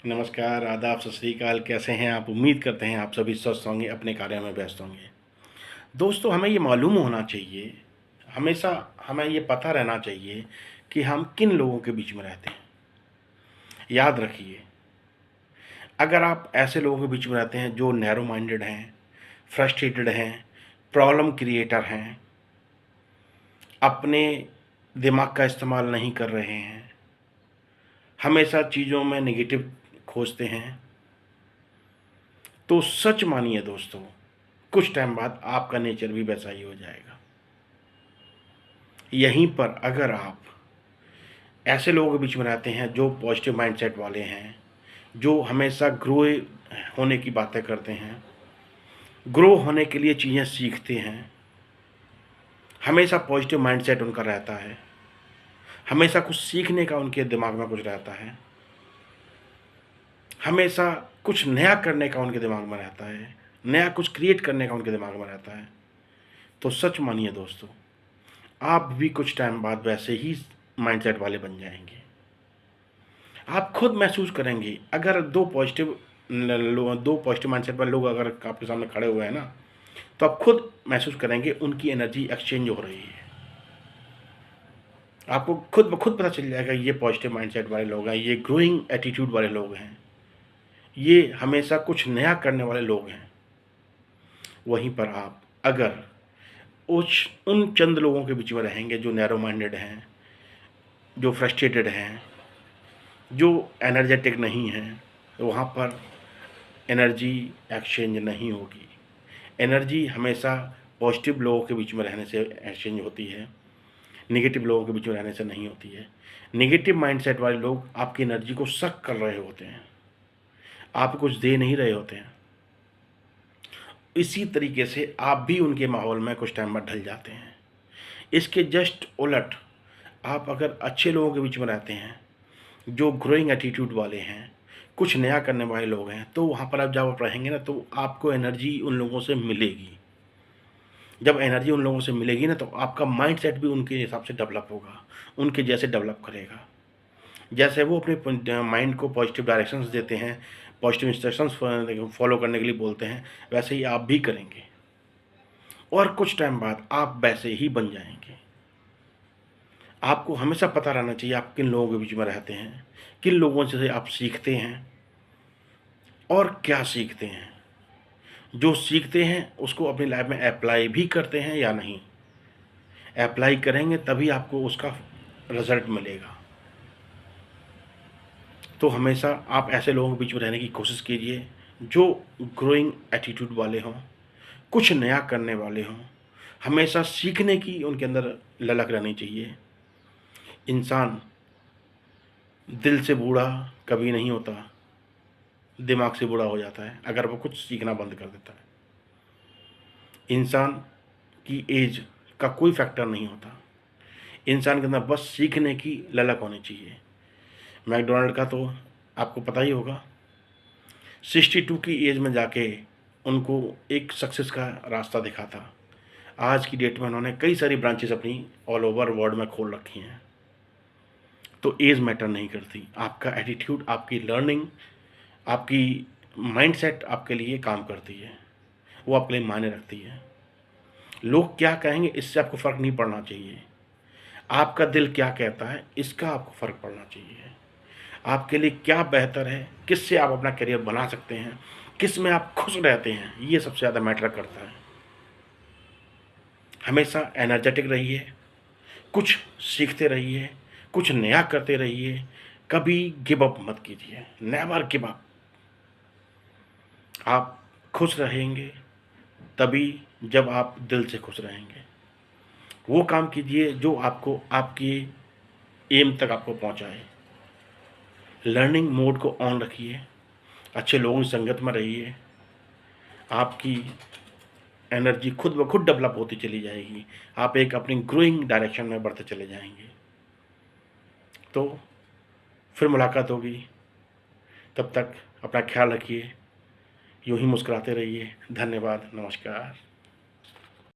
नमस्कार, आदाब, सत श्री अकाल। कैसे हैं आप? उम्मीद करते हैं आप सभी स्वस्थ होंगे, अपने कार्यों में व्यस्त होंगे। दोस्तों, हमें ये मालूम होना चाहिए, हमेशा हमें ये पता रहना चाहिए कि हम किन लोगों के बीच में रहते हैं। याद रखिए, अगर आप ऐसे लोगों के बीच में रहते हैं जो नैरो माइंडेड हैं, फ्रस्ट्रेटेड हैं, प्रॉब्लम क्रिएटर हैं, अपने दिमाग का इस्तेमाल नहीं कर रहे हैं, हमेशा चीज़ों में नेगेटिव खोजते हैं, तो सच मानिए दोस्तों, कुछ टाइम बाद आपका नेचर भी वैसा ही हो जाएगा। यहीं पर अगर आप ऐसे लोगों के बीच में रहते हैं जो पॉजिटिव माइंडसेट वाले हैं, जो हमेशा ग्रो होने की बातें करते हैं, ग्रो होने के लिए चीज़ें सीखते हैं, हमेशा पॉजिटिव माइंडसेट उनका रहता है, हमेशा कुछ सीखने का उनके दिमाग में कुछ रहता है, हमेशा कुछ नया करने का उनके दिमाग में रहता है, नया कुछ क्रिएट करने का उनके दिमाग में रहता है, तो सच मानिए दोस्तों, आप भी कुछ टाइम बाद वैसे ही माइंडसेट वाले बन जाएंगे। आप खुद महसूस करेंगे, अगर दो पॉजिटिव माइंडसेट वाले लोग अगर आपके सामने खड़े हुए हैं ना, तो आप खुद महसूस करेंगे उनकी एनर्जी एक्सचेंज हो रही है। आपको खुद ब खुद पता चल जाएगा ये पॉजिटिव माइंडसेट वाले लोग हैं, ये ग्रोइंग एटीट्यूड वाले लोग हैं, ये हमेशा कुछ नया करने वाले लोग हैं। वहीं पर आप अगर उन चंद लोगों के बीच में रहेंगे जो नैरो माइंडेड हैं, जो फ्रस्ट्रेटेड हैं, जो एनर्जेटिक नहीं हैं, तो वहाँ पर एनर्जी एक्सचेंज नहीं होगी। एनर्जी हमेशा पॉजिटिव लोगों के बीच में रहने से एक्सचेंज होती है, नेगेटिव लोगों के बीच में रहने से नहीं होती है। नेगेटिव माइंडसेट वाले लोग आपकी एनर्जी को सक कर रहे होते हैं, आप कुछ दे नहीं रहे होते हैं। इसी तरीके से आप भी उनके माहौल में कुछ टाइम बाद ढल जाते हैं। इसके जस्ट उलट, आप अगर अच्छे लोगों के बीच में रहते हैं, जो ग्रोइंग एटीट्यूड वाले हैं, कुछ नया करने वाले लोग हैं, तो वहाँ पर आप जब आप रहेंगे ना, तो आपको एनर्जी उन लोगों से मिलेगी। जब एनर्जी उन लोगों से मिलेगी ना, तो आपका माइंडसेट भी उनके हिसाब से डेवलप होगा, उनके जैसे डेवलप करेगा। जैसे वो अपने माइंड को पॉजिटिव डायरेक्शंस देते हैं, पॉजिटिव इंस्ट्रक्शंस फॉलो करने के लिए बोलते हैं, वैसे ही आप भी करेंगे और कुछ टाइम बाद आप वैसे ही बन जाएंगे। आपको हमेशा पता रहना चाहिए आप किन लोगों के बीच में रहते हैं, किन लोगों से आप सीखते हैं और क्या सीखते हैं। जो सीखते हैं उसको अपनी लाइफ में अप्लाई भी करते हैं या नहीं। अप्लाई करेंगे तभी आपको उसका रिजल्ट मिलेगा। तो हमेशा आप ऐसे लोगों के बीच में रहने की कोशिश कीजिए जो ग्रोइंग एटीट्यूड वाले हों, कुछ नया करने वाले हों, हमेशा सीखने की उनके अंदर ललक रहनी चाहिए। इंसान दिल से बूढ़ा कभी नहीं होता, दिमाग से बूढ़ा हो जाता है अगर वो कुछ सीखना बंद कर देता है। इंसान की एज का कोई फैक्टर नहीं होता, इंसान के अंदर बस सीखने की ललक होनी चाहिए। मैकडोनाल्ड का तो आपको पता ही होगा, 62 की एज में जाके उनको एक सक्सेस का रास्ता दिखा था। आज की डेट में उन्होंने कई सारी ब्रांचेस अपनी ऑल ओवर वर्ल्ड में खोल रखी हैं। तो एज मैटर नहीं करती, आपका एटीट्यूड, आपकी लर्निंग, आपकी माइंडसेट आपके लिए काम करती है, वो आपके लिए मायने रखती है। लोग क्या कहेंगे इससे आपको फ़र्क नहीं पड़ना चाहिए, आपका दिल क्या कहता है इसका आपको फ़र्क पड़ना चाहिए। आपके लिए क्या बेहतर है, किससे आप अपना करियर बना सकते हैं, किस में आप खुश रहते हैं, ये सबसे ज़्यादा मैटर करता है। हमेशा एनर्जेटिक रहिए, कुछ सीखते रहिए, कुछ नया करते रहिए, कभी गिव अप मत कीजिए, नेवर गिव अप। आप खुश रहेंगे तभी जब आप दिल से खुश रहेंगे। वो काम कीजिए जो आपको आपकी एम तक आपको पहुंचाए। लर्निंग मोड को ऑन रखिए, अच्छे लोगों की संगत में रहिए, आपकी एनर्जी खुद ब खुद डेवलप होती चली जाएगी, आप एक अपनी ग्रोइंग डायरेक्शन में बढ़ते चले जाएंगे। तो फिर मुलाकात होगी, तब तक अपना ख्याल रखिए, यूं ही मुस्कुराते रहिए। धन्यवाद, नमस्कार।